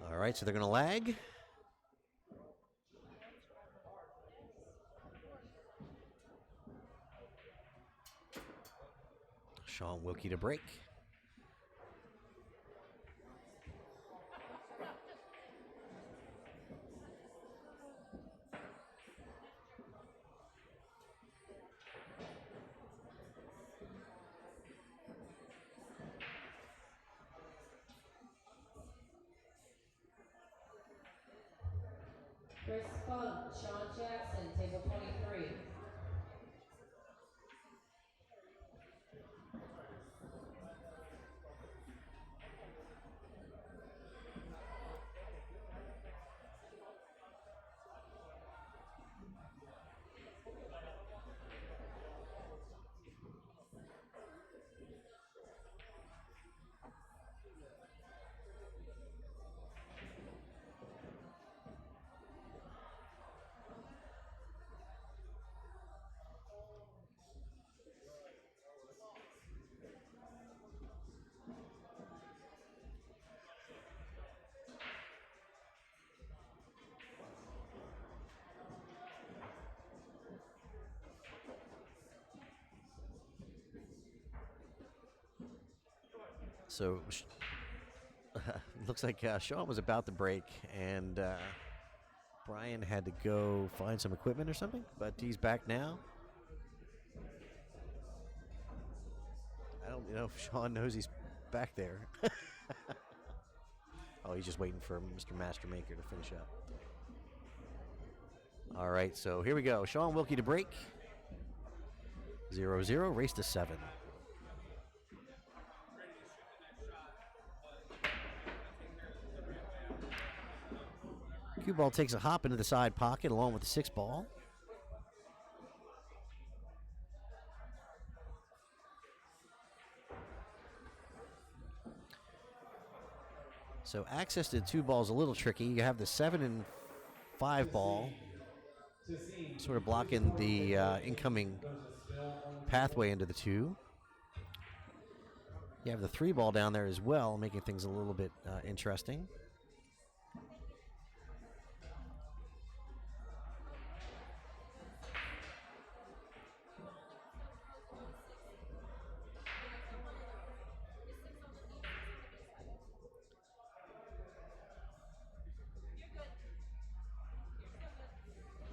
All right, so they're going to lag. Shaun Wilkie to break. Chris Funk, Shaun Jackson, table 23. So looks like Shaun was about to break, and Brian had to go find some equipment or something, but he's back now. I don't know if Shaun knows he's back there. Oh, he's just waiting for Mr. Master Maker to finish up. All right, so here we go. Shaun Wilkie to break. 0-0, race to 7. Cue ball takes a hop into the side pocket along with the 6 ball. So access to 2 balls is a little tricky. You have the 7 and 5 ball sort of blocking the incoming pathway into the 2. You have the 3 ball down there as well, making things a little bit interesting.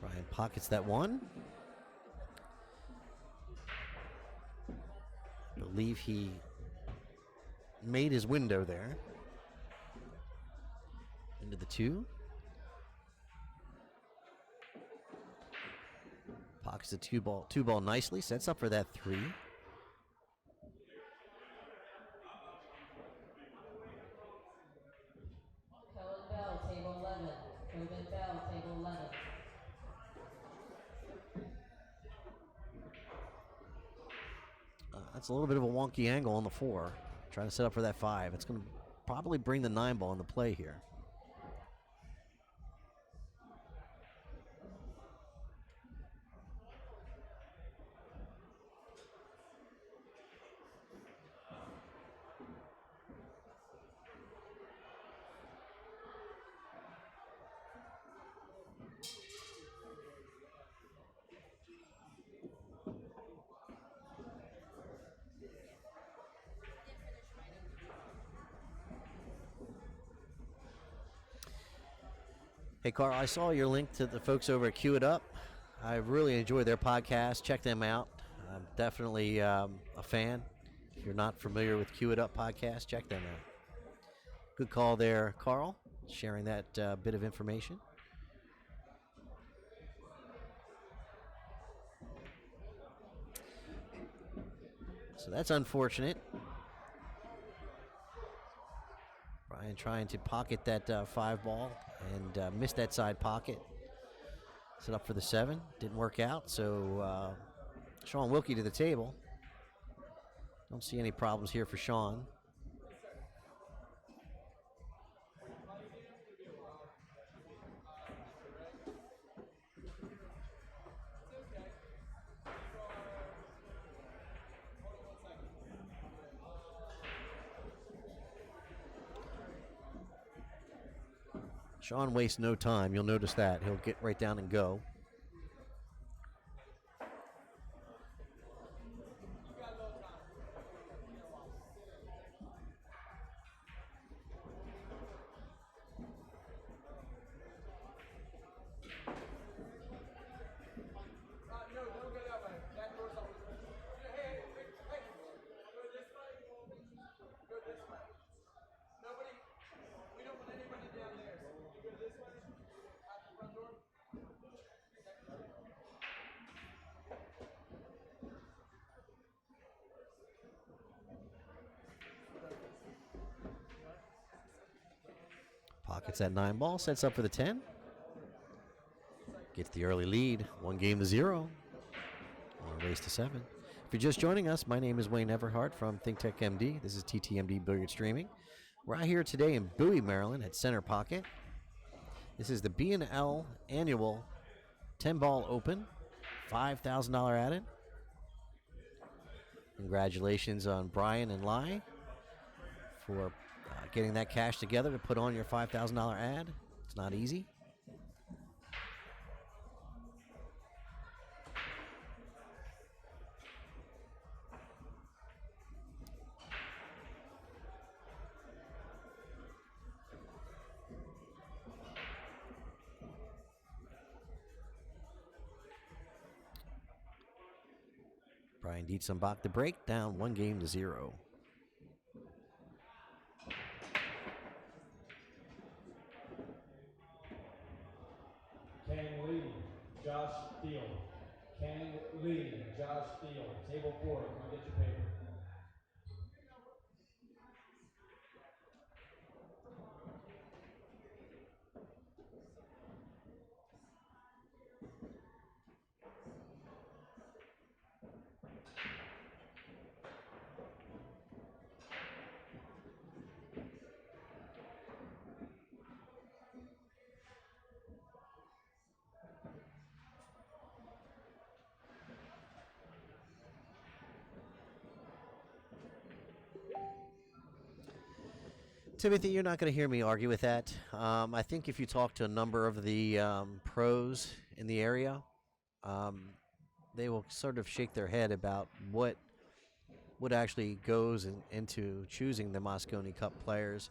Brian pockets that 1. I believe he made his window there. Into the 2. Pockets the 2 ball nicely, sets up for that 3. Kellen Bell, table 11. Coben Bell, table 11. That's a little bit of a wonky angle on the 4. Trying to set up for that 5. It's going to probably bring the 9 ball into play here. Hey, Carl, I saw your link to the folks over at Cue It Up. I really enjoy their podcast. Check them out. I'm definitely a fan. If you're not familiar with Cue It Up podcast, check them out. Good call there, Carl, sharing that bit of information. So that's unfortunate. Brian trying to pocket that 5 ball and missed that side pocket. Set up for the 7. Didn't work out, so Shaun Wilkie to the table. Don't see any problems here for Shaun. Shaun wastes no time. You'll notice that. He'll get right down and go. Pockets that 9 ball, sets up for the 10. Gets the early lead, 1-0. On a race to 7. If you're just joining us, my name is Wayne Everhart from ThinkTech MD. This is TTMD Billiard Streaming. We're out here today in Bowie, Maryland at Center Pocket. This is the B&L Annual 10-Ball Open, $5,000 added. Congratulations on Brian and Lai for getting that cash together to put on your $5,000 ad. It's not easy. Brian Dietzenbach the break, down 1-0. Kang Lee, Josh Steele. Kang Lee, Josh Steele. Table 4, come get your paper. Timothy, you're not going to hear me argue with that. I think if you talk to a number of the pros in the area, they will sort of shake their head about what actually goes into choosing the Moscone Cup players.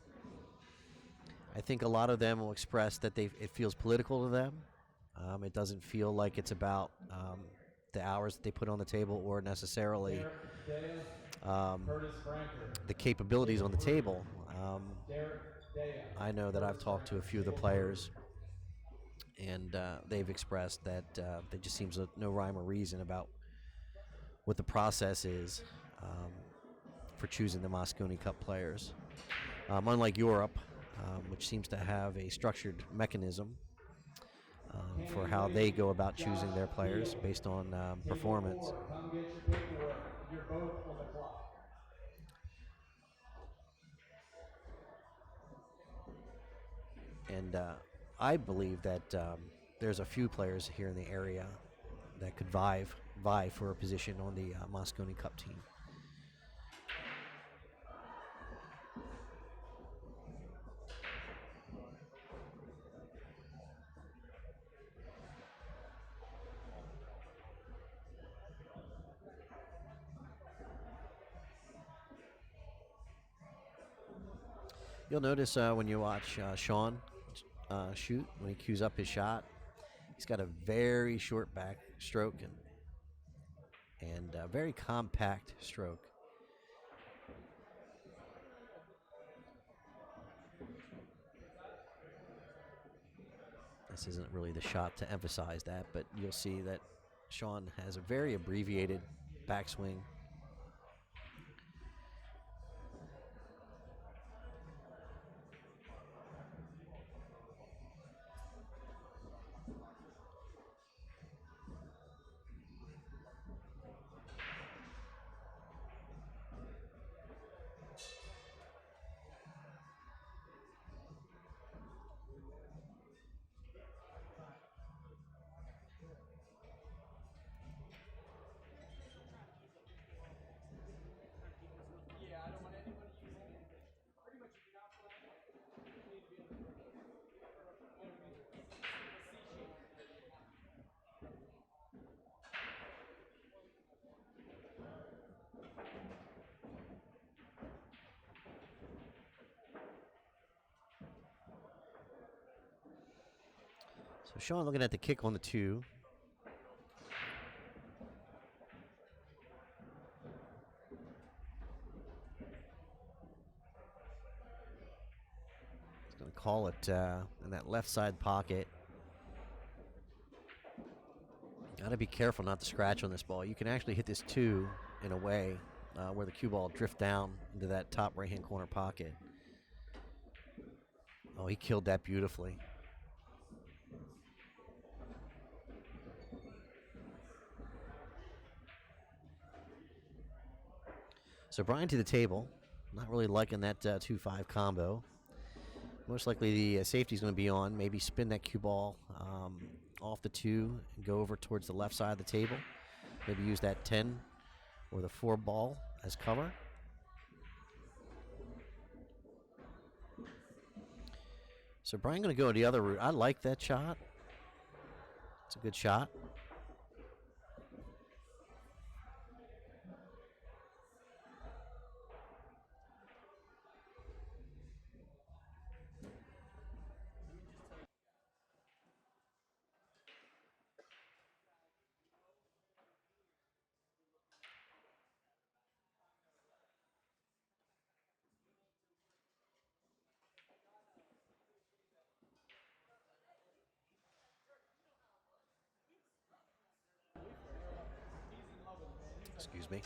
I think a lot of them will express that it feels political to them. It doesn't feel like it's about the hours that they put on the table or necessarily the capabilities on the table. I know that I've talked to a few of the players, and they've expressed that there just seems no rhyme or reason about what the process is for choosing the Moscone Cup players. Unlike Europe, which seems to have a structured mechanism for how they go about choosing their players based on performance. Come get your paperwork. You're both on the clock. And I believe that there's a few players here in the area that could vie for a position on the Moscone Cup team. You'll notice when you watch Shaun shoot, when he cues up his shot, he's got a very short back stroke and a very compact stroke. This isn't really the shot to emphasize that, but you'll see that Shaun has a very abbreviated backswing. So Shaun looking at the kick on the 2. He's going to call it in that left side pocket. Got to be careful not to scratch on this ball. You can actually hit this 2 in a way where the cue ball drift down into that top right-hand corner pocket. Oh, he killed that beautifully. So Brian to the table. Not really liking that 2-5 combo. Most likely the safety's going to be on. Maybe spin that cue ball off the 2 and go over towards the left side of the table. Maybe use that 10 or the 4 ball as cover. So Brian going to go the other route. I like that shot. It's a good shot. Excuse me.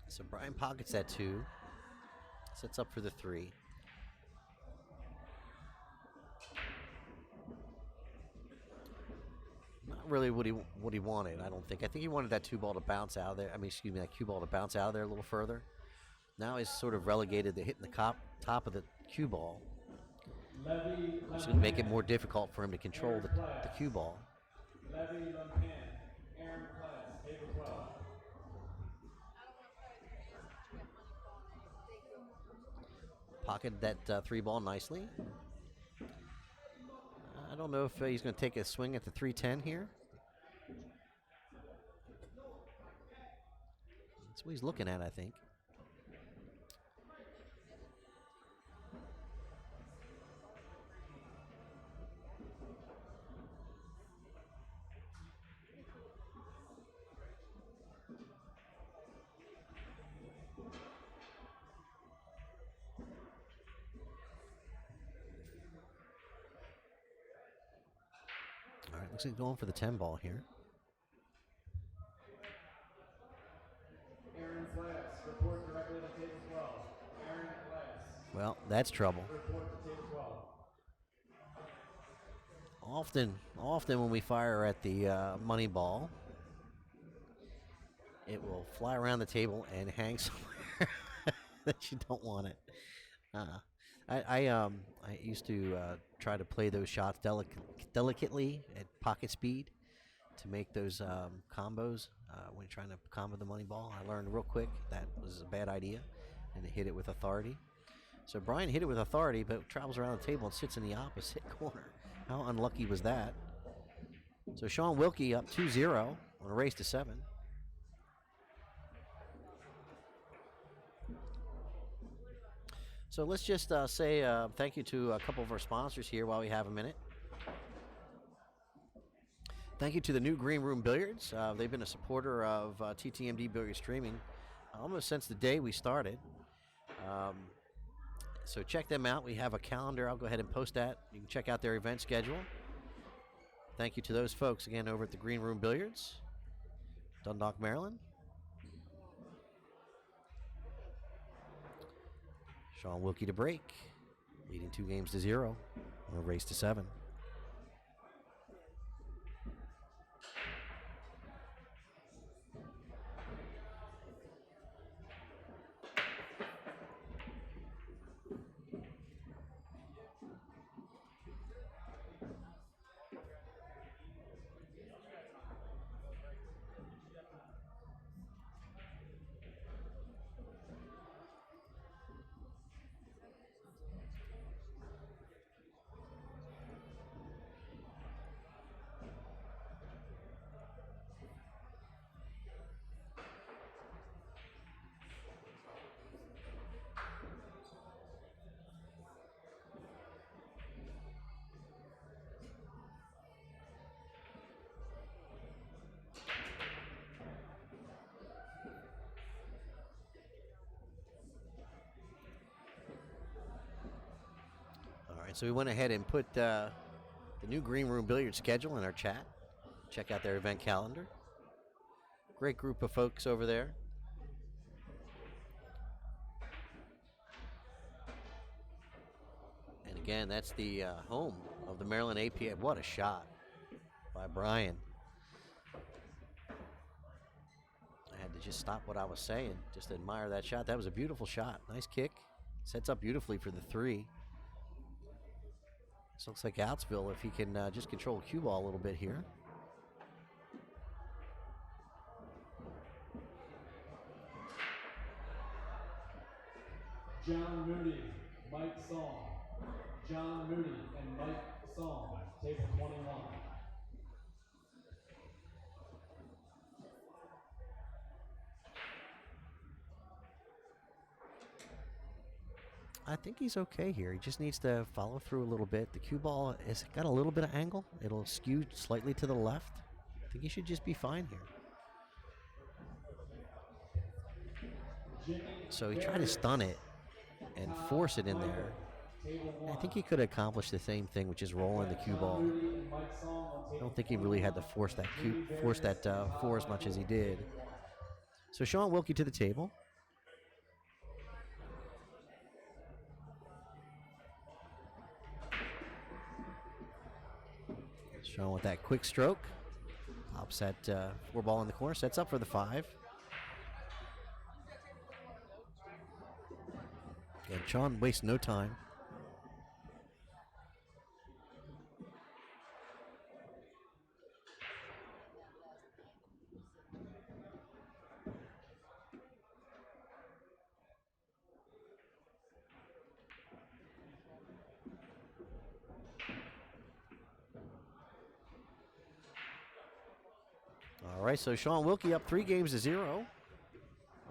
So Brian pockets that 2. Sets up for the 3. Not really what he wanted, I don't think. I think he wanted that 2 ball to bounce out of there. That cue ball to bounce out of there a little further. Now he's sort of relegated to hitting the top of the cue ball. It's going to make it more difficult for him to control the cue ball. Pocketed that 3 ball nicely. I don't know if he's going to take a swing at the 310 here. That's what he's looking at, I think. All right, looks like going for the 10 ball here. Well, that's trouble. Often when we fire at the money ball, it will fly around the table and hang somewhere that you don't want it. I used to try to play those shots delicately at pocket speed to make those combos when you're trying to combo the money ball. I learned real quick that was a bad idea, and to hit it with authority. So Brian hit it with authority, but travels around the table and sits in the opposite corner. How unlucky was that? So Shaun Wilkie up 2-0 on a race to 7. So let's just say thank you to a couple of our sponsors here while we have a minute. Thank you to the new Green Room Billiards. They've been a supporter of TTMD Billiard Streaming almost since the day we started. So check them out. We have a calendar. I'll go ahead and post that. You can check out their event schedule. Thank you to those folks again over at the Green Room Billiards, Dundalk, Maryland. Shaun Wilkie to break, leading 2-0 on a race to 7. So we went ahead and put the new Green Room Billiard schedule in our chat. Check out their event calendar. Great group of folks over there. And again, that's the home of the Maryland APA. What a shot by Brian. I had to just stop what I was saying, just admire that shot. That was a beautiful shot. Nice kick. Sets up beautifully for the 3. This looks like Outsville if he can just control cue ball a little bit here. John Moody, Mike Song. John Moody and Mike Song, table 21. I think he's okay here. He just needs to follow through a little bit. The cue ball has got a little bit of angle. It'll skew slightly to the left. I think he should just be fine here. So he tried to stun it and force it in there. I think he could accomplish the same thing, which is rolling the cue ball. I don't think he really had to force that four as much as he did. So Shaun Wilkie to the table. Shaun with that quick stroke. Pops that 4 ball in the corner. Sets up for the 5. And Shaun wastes no time. All right, so Shaun Wilkie up 3 games to 0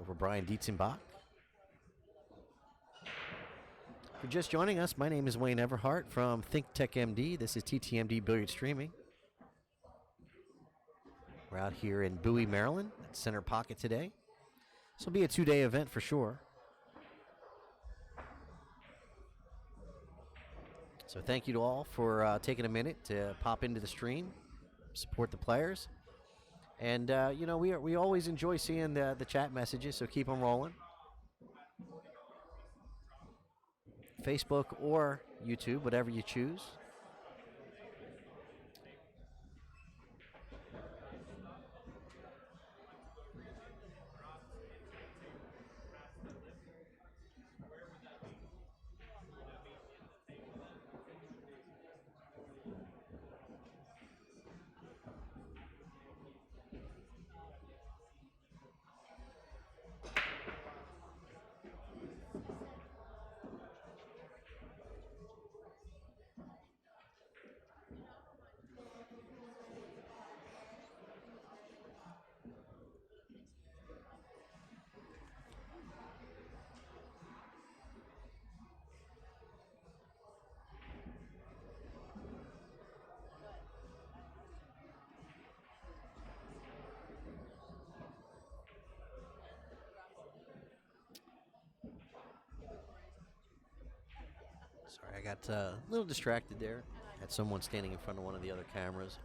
over Brian Dietzenbach. If you're just joining us, my name is Wayne Everhart from Think Tech MD. This is TTMD Billiard Streaming. We're out here in Bowie, Maryland, at Center Pocket today. This will be a 2-day event for sure. So thank you to all for taking a minute to pop into the stream, support the players. And, you know, we always enjoy seeing the chat messages, so keep them rolling. Facebook or YouTube, whatever you choose. Sorry, I got a little distracted there. Had someone standing in front of one of the other cameras.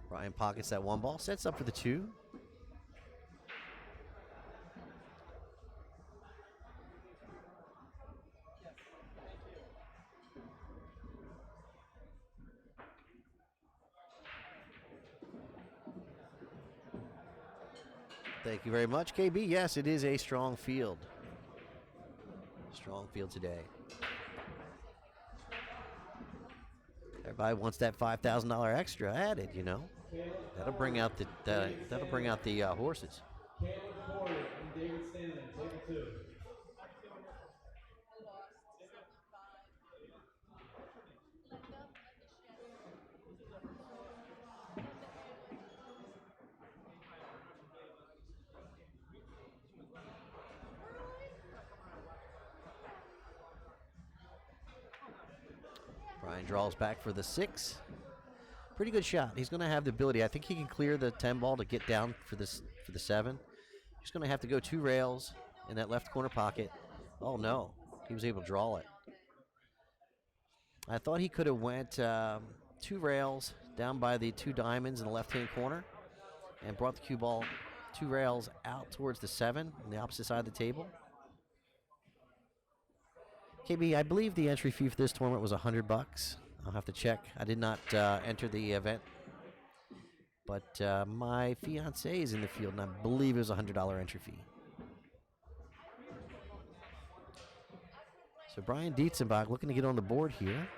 Brian pockets that 1 ball, sets up for the 2. Thank you very much, KB. Yes, it is a strong field. Strong field today. Everybody wants that $5,000 extra added, you know. That'll bring out the horses. Caleb Ford and David Stanley, table 2. Brian draws back for the 6. Pretty good shot. He's going to have the ability. I think he can clear the 10 ball to get down for the 7. He's going to have to go 2 rails in that left corner pocket. Oh, no. He was able to draw it. I thought he could have went 2 rails down by the 2 diamonds in the left-hand corner and brought the cue ball 2 rails out towards the 7 on the opposite side of the table. KB, I believe the entry fee for this tournament was $100. I'll have to check. I did not enter the event, but my fiance is in the field, and I believe it was a $100 entry fee. So Brian Dietzenbach looking to get on the board here.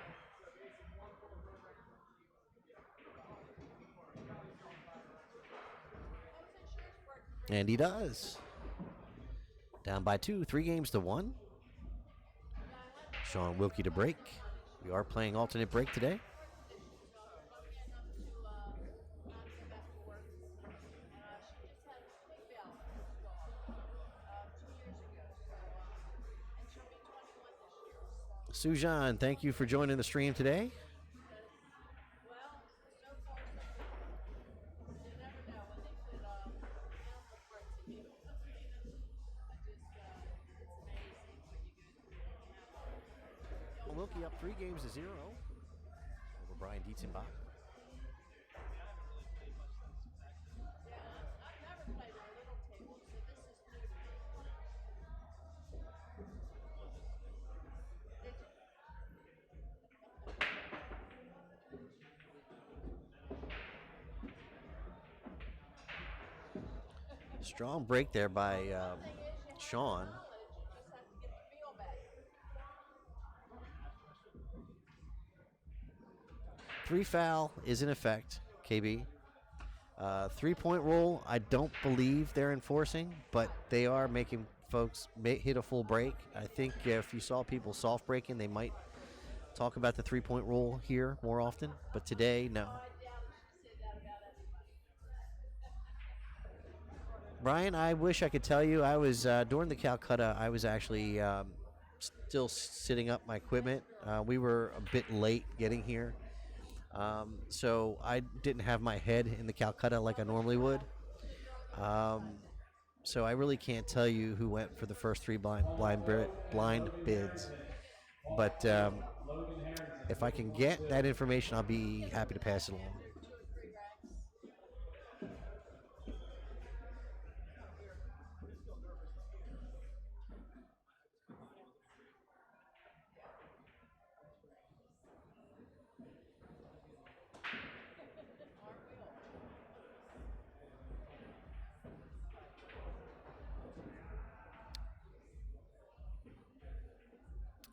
And he does. Down by 2, 3 games to 1. Shaun Wilkie to break. We are playing alternate break today. Sujan, thank you for joining the stream today. Wilkie up 3 games to 0 over Brian Dietzenbach. Strong break there by Shaun. Three foul is in effect, KB. 3-point rule, I don't believe they're enforcing, but they are making folks hit a full break. I think if you saw people soft breaking, they might talk about the 3-point rule here more often, but today, no. Brian, I wish I could tell you. I was, during the Calcutta, I was actually still sitting up my equipment. We were a bit late getting here. So I didn't have my head in the Calcutta like I normally would. So I really can't tell you who went for the first 3 blind bids. But if I can get that information, I'll be happy to pass it along.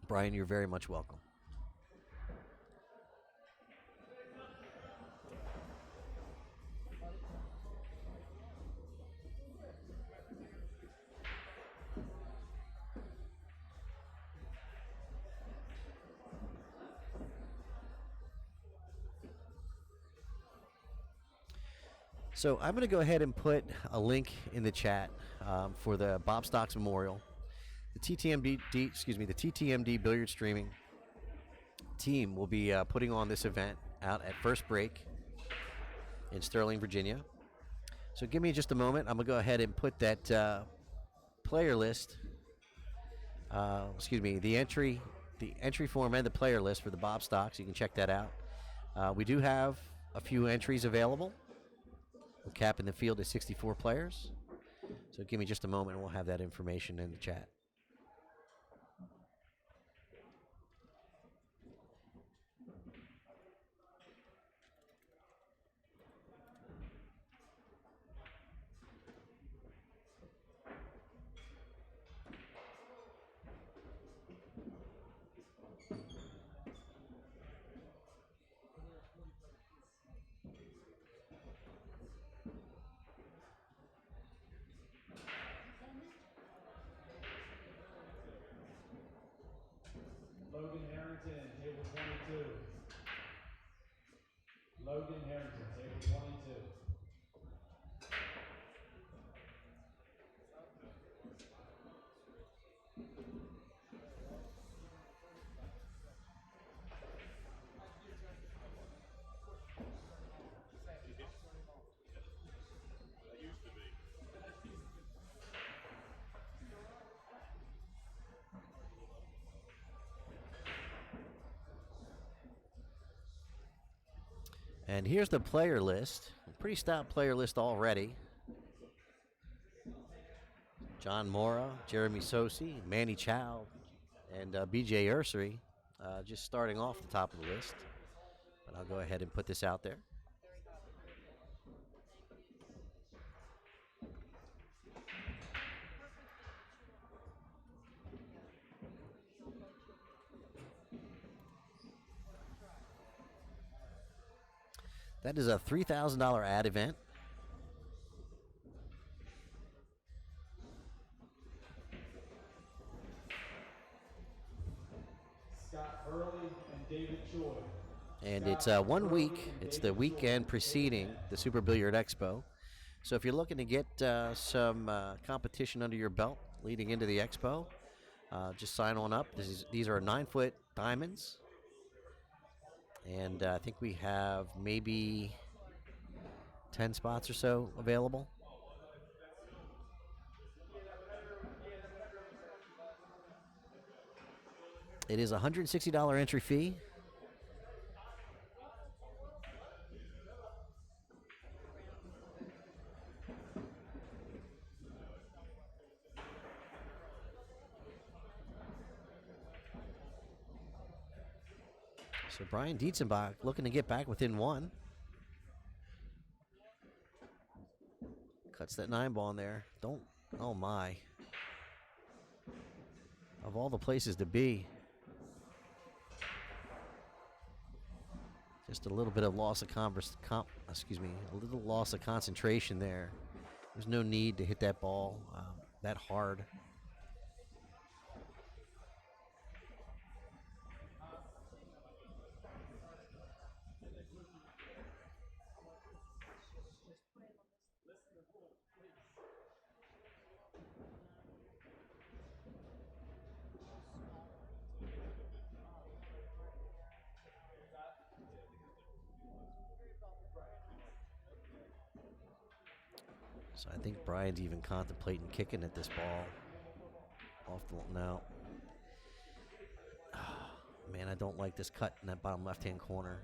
Brian, you're very much welcome. So I'm going to go ahead and put a link in the chat for the Bob Stocks Memorial. The TTMD Billiard Streaming team will be putting on this event out at First Break in Sterling, Virginia. So give me just a moment. I'm going to go ahead and put that player list, the entry form and the player list for the Bob Stocks. You can check that out. We do have a few entries available. We're capping the field at 64 players. So give me just a moment and we'll have that information in the chat. Logan Harrington, table 22. And here's the player list. A pretty stout player list already. John Mora, Jeremy Sosi, Manny Chow, and B.J. Ursery just starting off the top of the list. But I'll go ahead and put this out there. That is a $3,000 ad event. Scott Hurley and David Choi. And it's 1 week. It's the weekend preceding the Super Billiard Expo. So if you're looking to get some competition under your belt leading into the Expo, just sign on up. These are 9-foot diamonds. And I think we have maybe 10 spots or so available. It is a $160 entry fee. So Brian Dietzenbach looking to get back within one. Cuts that 9 ball in there. Oh my. Of all the places to be. Just a little bit of loss of a little loss of concentration there. There's no need to hit that ball that hard. So I think Brian's even contemplating kicking at this ball. Off the no. Oh, man, I don't like this cut in that bottom left-hand corner.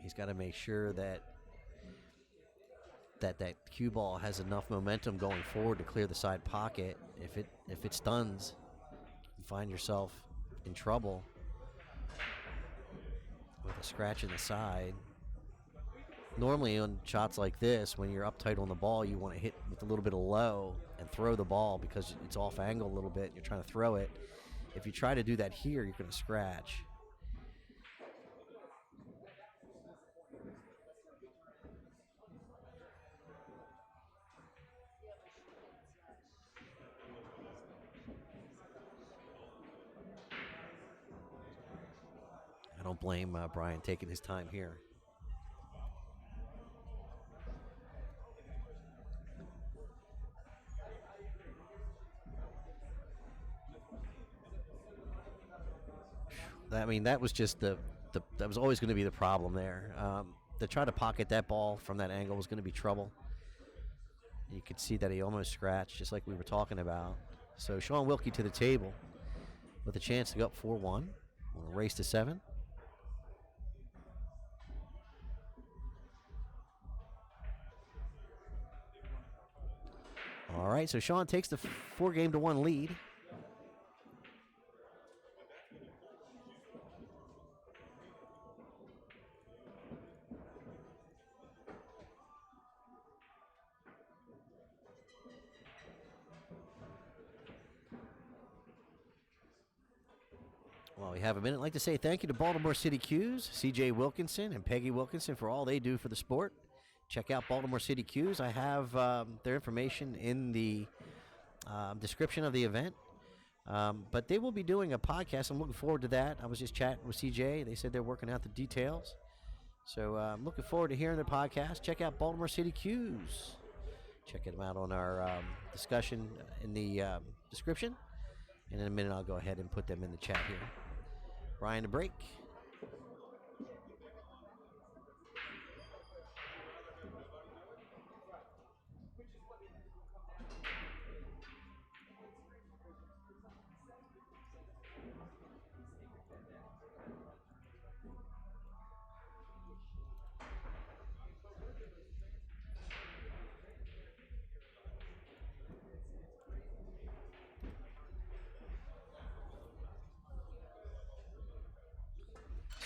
He's got to make sure that cue ball has enough momentum going forward to clear the side pocket. If it stuns, you find yourself in trouble with a scratch in the side. Normally on shots like this, when you're up tight on the ball, you want to hit with a little bit of low and throw the ball because it's off angle a little bit. You're trying to throw it. If you try to do that here, you're going to scratch. I don't blame Brian taking his time here. I mean, that was just that was always going to be the problem there. To try to pocket that ball from that angle was going to be trouble. You could see that he almost scratched, just like we were talking about. So Shaun Wilkie to the table with a chance to go up 4-1. We'll race to 7. All right, so Shaun takes the 4-game-to-1 lead. Well, we have a minute. I'd like to say thank you to Baltimore City Cues, C.J. Wilkinson and Peggy Wilkinson for all they do for the sport. Check out Baltimore City Cues. I have their information in the description of the event. But they will be doing a podcast. I'm looking forward to that. I was just chatting with CJ. They said they're working out the details. So I'm looking forward to hearing their podcast. Check out Baltimore City Cues. Check them out on our discussion in the description. And in a minute, I'll go ahead and put them in the chat here. Brian to break.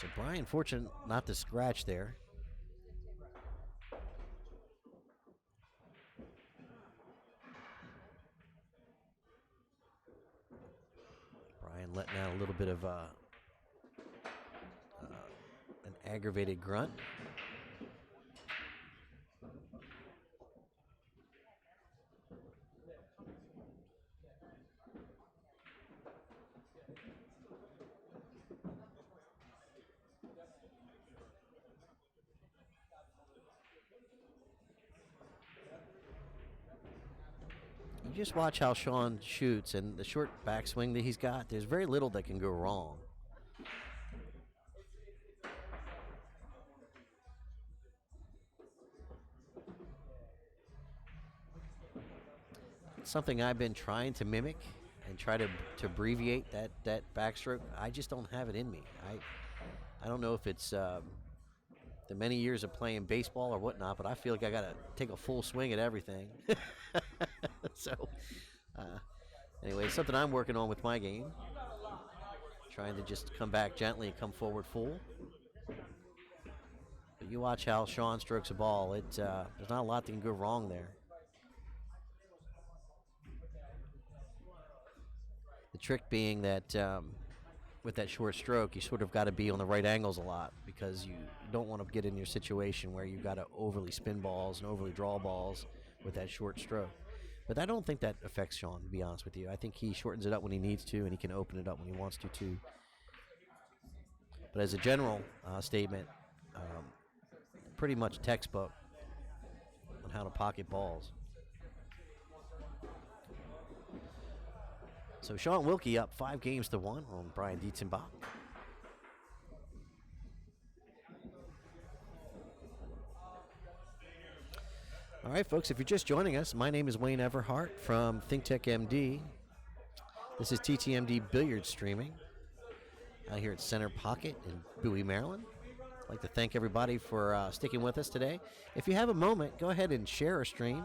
So Brian, fortunate not to scratch there. Brian letting out a little bit of an aggravated grunt. You just watch how Shaun shoots and the short backswing that he's got. There's very little that can go wrong. It's something I've been trying to mimic and try to abbreviate that backstroke. I just don't have it in me. I don't know if it's the many years of playing baseball or whatnot, but I feel like I got to take a full swing at everything. So, anyway, it's something I'm working on with my game. Trying to just come back gently and come forward full. But you watch how Shaun strokes a ball. There's not a lot that can go wrong there. The trick being that with that short stroke, you sort of got to be on the right angles a lot because you don't want to get in your situation where you got to overly spin balls and overly draw balls with that short stroke. But I don't think that affects Shaun, to be honest with you. I think he shortens it up when he needs to, and he can open it up when he wants to, too. But as a general statement, pretty much textbook on how to pocket balls. So Shaun Wilkie up 5-1 on Brian Dietzenbach. All right, folks, if you're just joining us, my name is Wayne Everhart from ThinkTech MD. This is TTMD Billiard Streaming out here at Center Pocket in Bowie, Maryland. I'd like to thank everybody for sticking with us today. If you have a moment, go ahead and share our stream.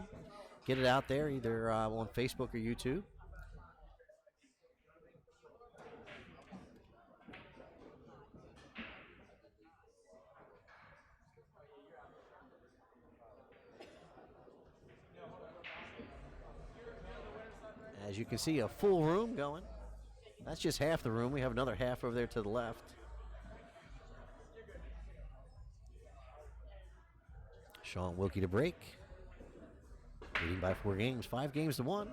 Get it out there either on Facebook or YouTube. As you can see, a full room going. That's just half the room. We have another half over there to the left. Shaun Wilkie to break. Leading by 4 games, 5-1.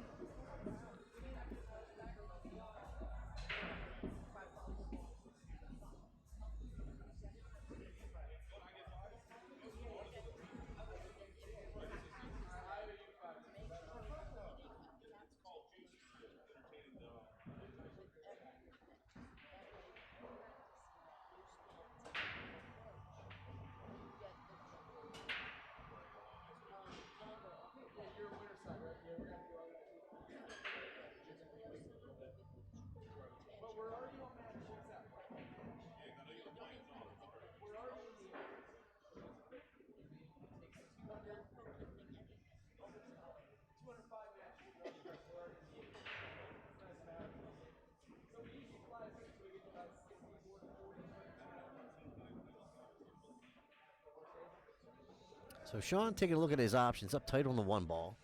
So Shaun taking a look at his options, up tight on the 1 ball.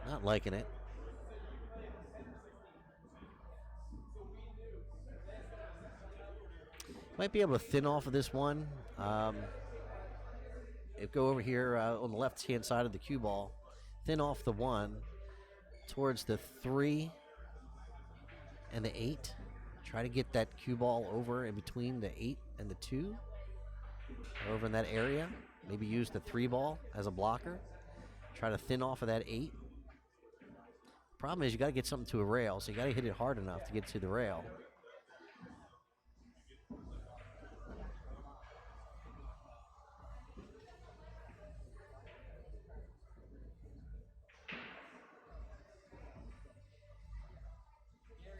Not liking it. Might be able to thin off of this one. If go over here on the left-hand side of the cue ball, thin off the 1 towards the 3 and the 8. Try to get that cue ball over in between the 8 and the 2. Over in that area. Maybe use the 3 ball as a blocker. Try to thin off of that 8. Problem is you got to get something to a rail, so you got to hit it hard enough to get to the rail.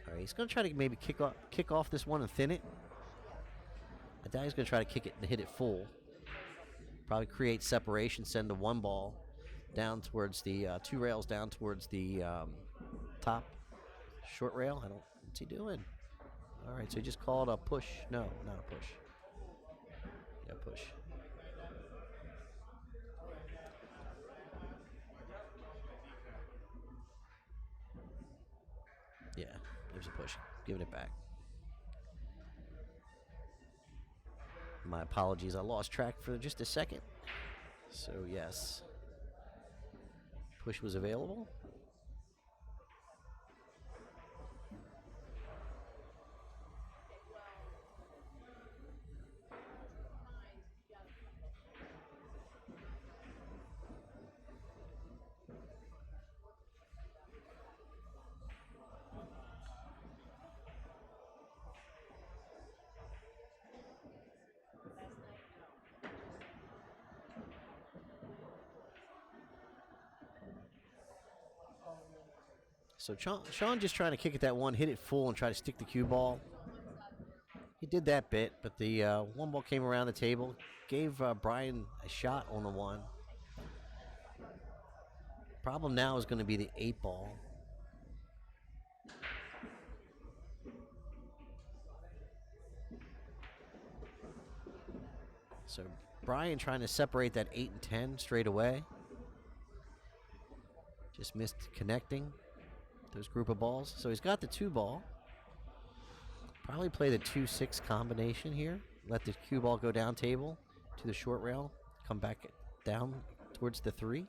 All right, he's going to try to maybe kick off this one and thin it. I doubt he's going to try to kick it and hit it full. Probably create separation, send the 1 ball down towards the 2 rails down towards the top short rail. What's he doing? All right, so he just called a push. No, not a push. Yeah, push. Yeah, there's a push. Giving it back. My apologies. I lost track for just a second. So, yes. Push was available. So Shaun just trying to kick at that one, hit it full, and try to stick the cue ball. He did that bit, but the one ball came around the table, gave Brian a shot on the one. Problem now is going to be the 8 ball. So Brian trying to separate that 8 and 10 straight away. Just missed connecting those group of balls. So he's got the 2 ball. Probably play the 2-6 combination here. Let the cue ball go down table to the short rail. Come back down towards the 3.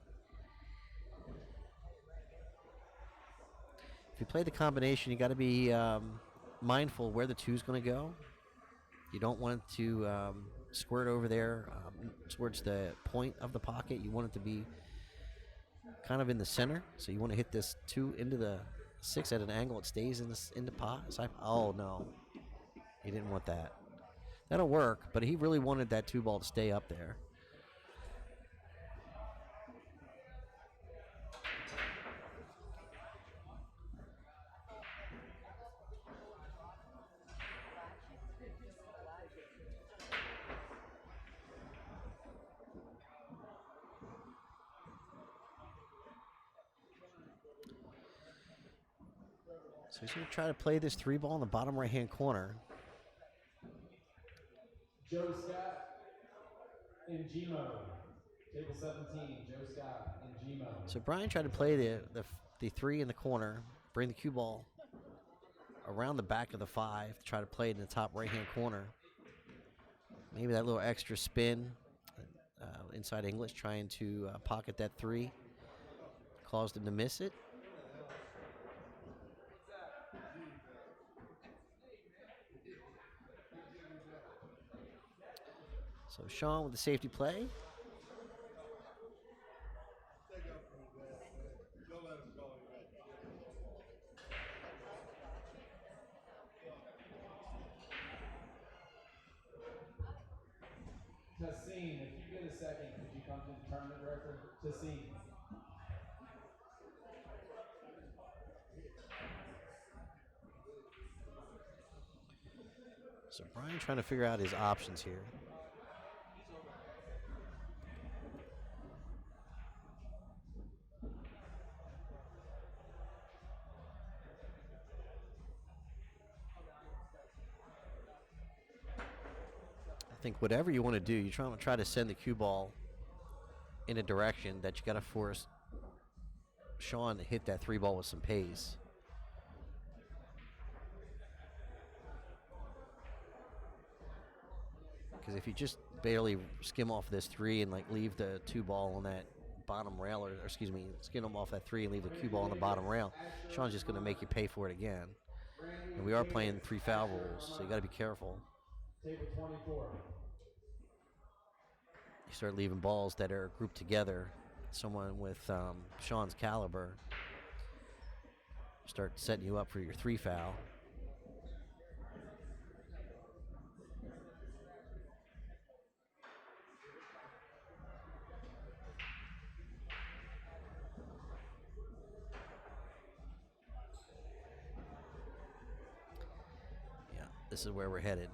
If you play the combination, you got to be mindful where the 2 is going to go. You don't want it to squirt over there towards the point of the pocket. You want it to be kind of in the center. So you want to hit this 2 into the 6 at an angle. It stays in the pot. Oh, no. He didn't want that. That'll work, but he really wanted that 2 ball to stay up there. So he's going to try to play this 3 ball in the bottom right-hand corner. Joe Scott in G-mode. Table 17, Joe Scott in G-mode. So Brian tried to play the 3 in the corner, bring the cue ball around the back of the 5 to try to play it in the top right-hand corner. Maybe that little extra spin inside English, trying to pocket that 3, caused him to miss it. So Shaun with the safety play. Tassine, if you get a second, could you come to the tournament director? Tassine. So Brian trying to figure out his options here. I think whatever you want to do, you try to send the cue ball in a direction that you got to force Shaun to hit that 3 ball with some pace. Because if you just barely skim off this 3 and like leave the 2 ball on that bottom rail, or excuse me, skim them off that 3 and leave the cue ball on the bottom rail, Shaun's just going to make you pay for it again. And we are playing 3 foul rules, so you got to be careful. Table 24. You start leaving balls that are grouped together. Someone with Shaun's caliber start setting you up for your 3 foul. Yeah, this is where we're headed.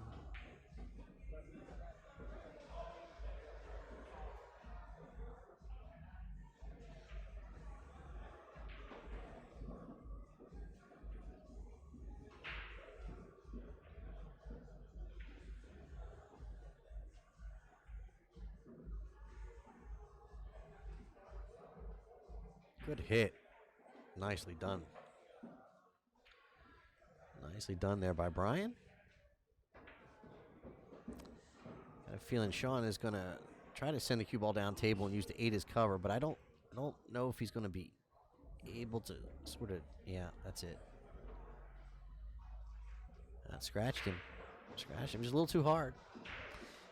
Good hit. Nicely done. Nicely done there by Brian. Got a feeling Shaun is going to try to send the cue ball down table and use the 8 as cover, but I don't know if he's going to be able to sort of, yeah, that's it. That scratched him. Scratched him just a little too hard.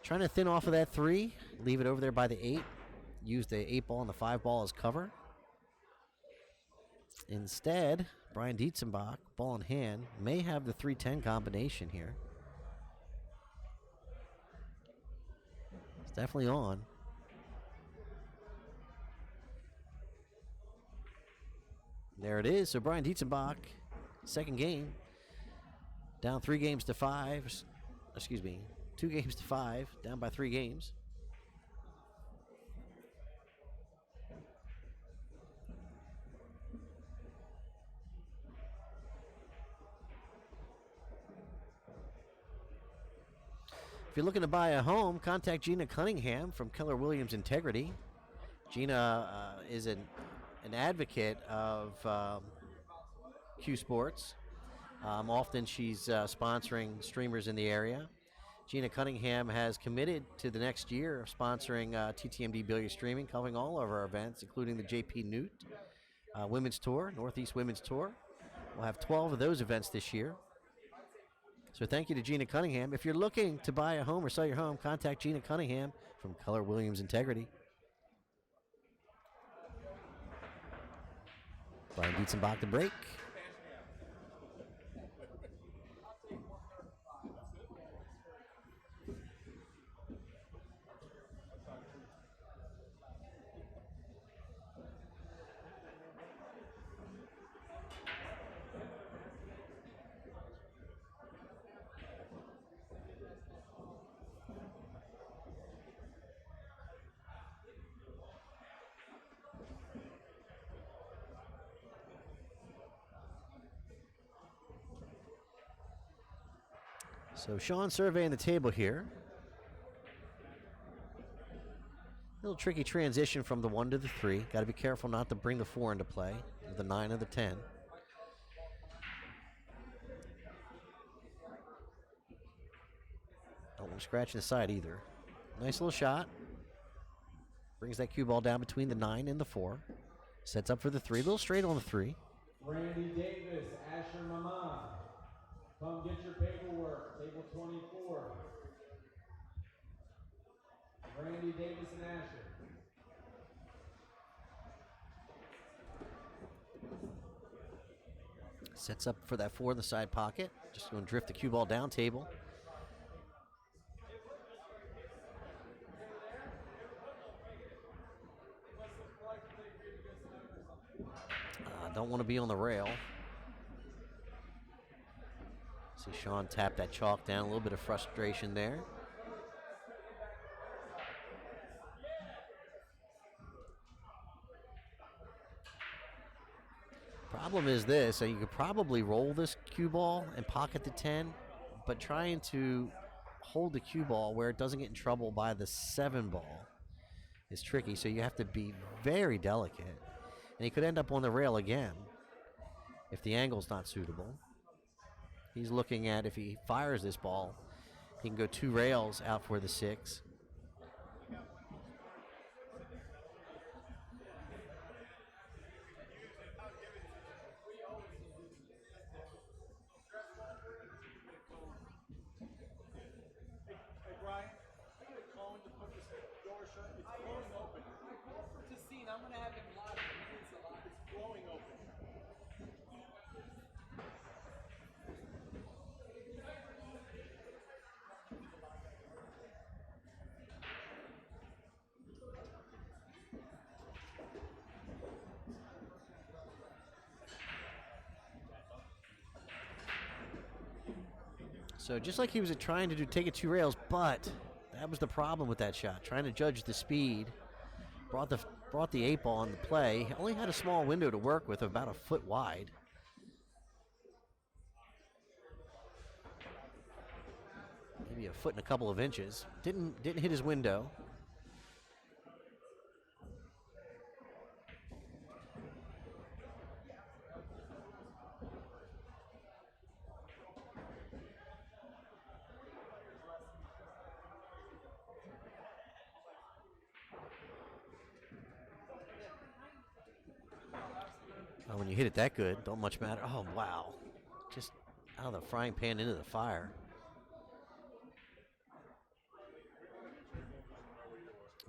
Trying to thin off of that 3, leave it over there by the 8. Use the 8 ball and the 5 ball as cover. Instead, Brian Dietzenbach, ball in hand, may have the 3-10 combination here. It's definitely on. There it is. So Brian Dietzenbach, second game, down 3 games to 5. Excuse me, 2 games to 5, down by 3 games. If you're looking to buy a home, contact Gina Cunningham from Keller Williams Integrity. Gina is an advocate of Q Sports. Often she's sponsoring streamers in the area. Gina Cunningham has committed to the next year of sponsoring TTMD Billiard Streaming, covering all of our events, including the JP Newt Women's Tour, Northeast Women's Tour. We'll have 12 of those events this year. So thank you to Gina Cunningham. If you're looking to buy a home or sell your home, contact Gina Cunningham from Keller Williams Integrity. Brian Dietzenbach to break. So Shaun surveying the table here. A little tricky transition from the 1 to the 3. Got to be careful not to bring the 4 into play, or the 9 or the 10. Don't want to scratch the side either. Nice little shot. Brings that cue ball down between the 9 and the 4. Sets up for the 3. A little straight on the 3. Randy Davis, Asher Maman. Come get your paperwork. Table 24. Randy Davis and Asher. Sets up for that 4 in the side pocket. Just going to drift the cue ball down table. Don't want to be on the rail. See Shaun tap that chalk down. A little bit of frustration there. Problem is this, so you could probably roll this cue ball and pocket the 10, but trying to hold the cue ball where it doesn't get in trouble by the 7 ball is tricky, so you have to be very delicate. And he could end up on the rail again if the angle's not suitable. He's looking at, if he fires this ball, he can go 2 rails out for the 6. So just like he was trying to take it 2 rails, but that was the problem with that shot. Trying to judge the speed. Brought the 8 ball into play. Only had a small window to work with, about a foot wide. Maybe a foot and a couple of inches. Didn't hit his window. Oh, when you hit it that good, don't much matter. Oh, wow. Just out of the frying pan into the fire.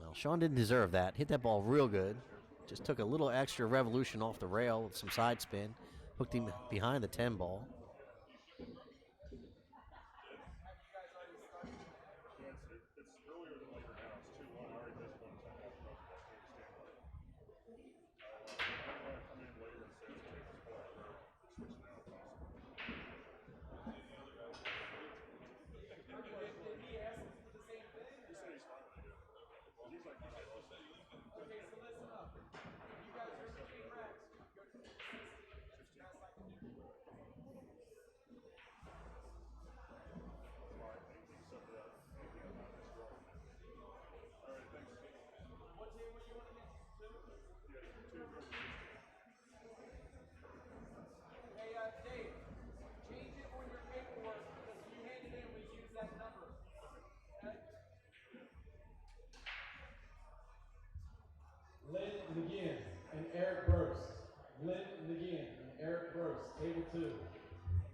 Well, Shaun didn't deserve that. Hit that ball real good. Just took a little extra revolution off the rail with some side spin. Hooked him behind the 10 ball.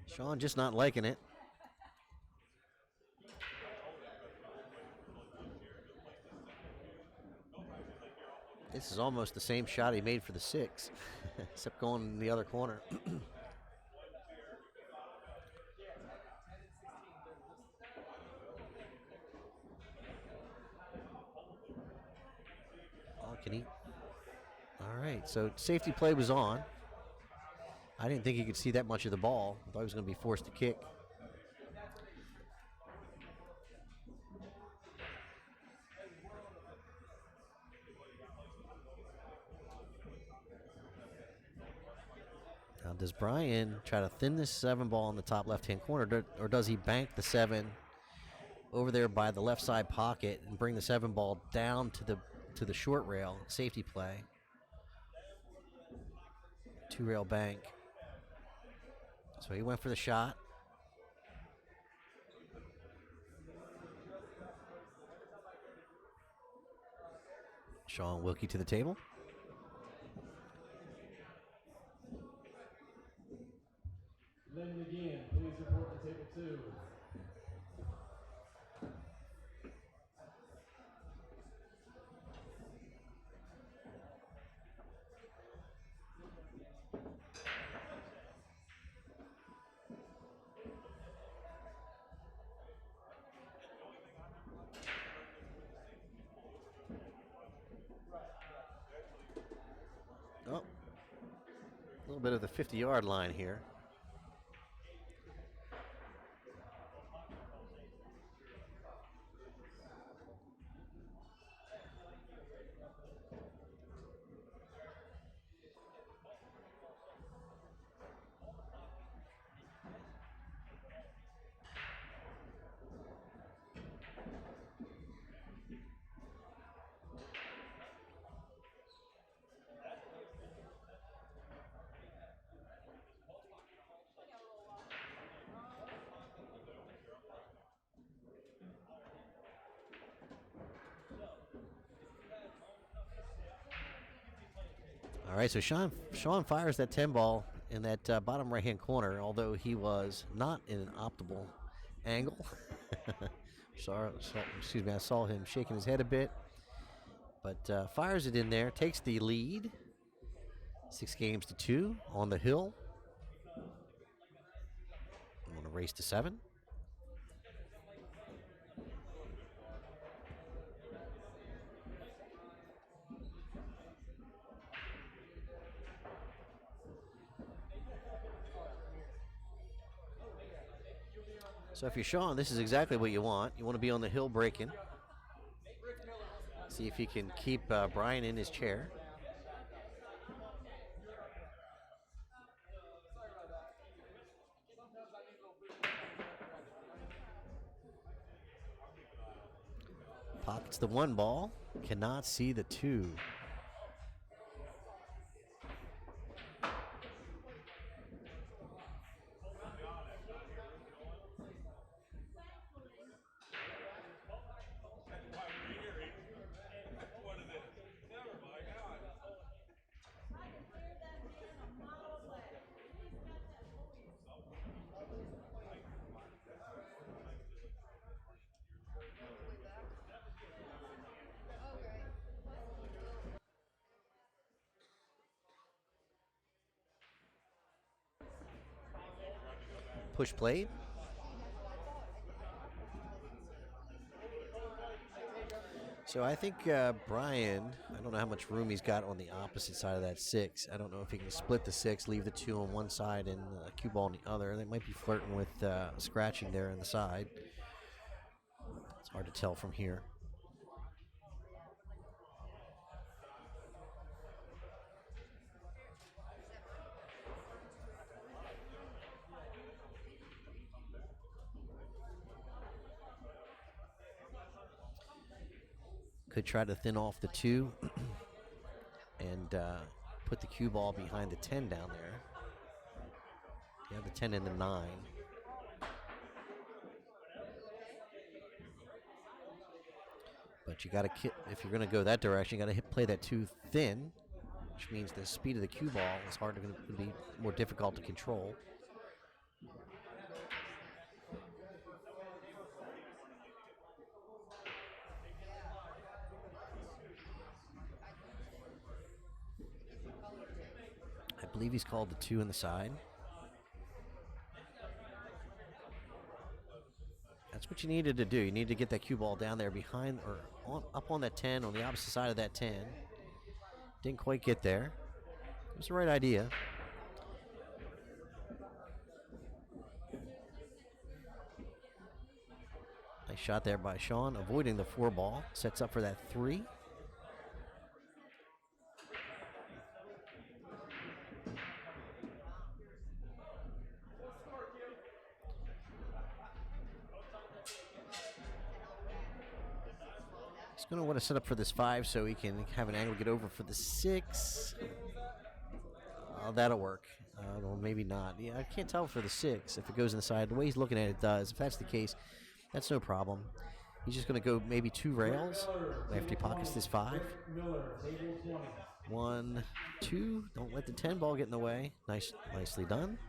Shaun just not liking it. This is almost the same shot he made for the 6, except going in the other corner. Oh, can he? All right, so safety play was on. I didn't think he could see that much of the ball. I thought he was going to be forced to kick. Now, does Brian try to thin this 7 ball in the top left-hand corner, or does he bank the 7 over there by the left side pocket and bring the 7 ball down to the short rail, safety play? 2-rail bank. So he went for the shot. Shaun Wilkie to the table. Lynn again, please report to table 2. Oh, a little bit of the 50-yard line here. All right, so Shaun fires that 10 ball in that bottom right-hand corner, although he was not in an optimal angle. Excuse me, I saw him shaking his head a bit, but fires it in there, takes the lead, 6 games to 2 on the hill. I'm going to race to 7. So if you're Shaun, this is exactly what you want. You want to be on the hill breaking. See if he can keep Brian in his chair. Pockets the 1 ball, cannot see the 2. Push played. So I think Brian, I don't know how much room he's got on the opposite side of that 6. I don't know if he can split the 6, leave the 2 on one side and a cue ball on the other. They might be flirting with scratching there on the side. It's hard to tell from here. Could try to thin off the 2 and put the cue ball behind the 10 down there. You have the 10 and the 9. But you got to, if you're going to go that direction, you got to play that 2 thin, which means the speed of the cue ball is going to be more difficult to control. I believe he's called the 2 in the side. That's what you needed to do. You need to get that cue ball down there behind or up on that 10, on the opposite side of that 10. Didn't quite get there. It was the right idea. Nice shot there by Shaun, avoiding the 4 ball. Sets up for that 3. He's going to want to set up for this 5 so he can have an angle to get over for the 6. That'll work. Well, maybe not. Yeah, I can't tell for the 6 if it goes inside. The way he's looking at it does. If that's the case, that's no problem. He's just going to go maybe 2 rails after he pockets this 5. 1, 2. Don't let the 10 ball get in the way. Nicely done.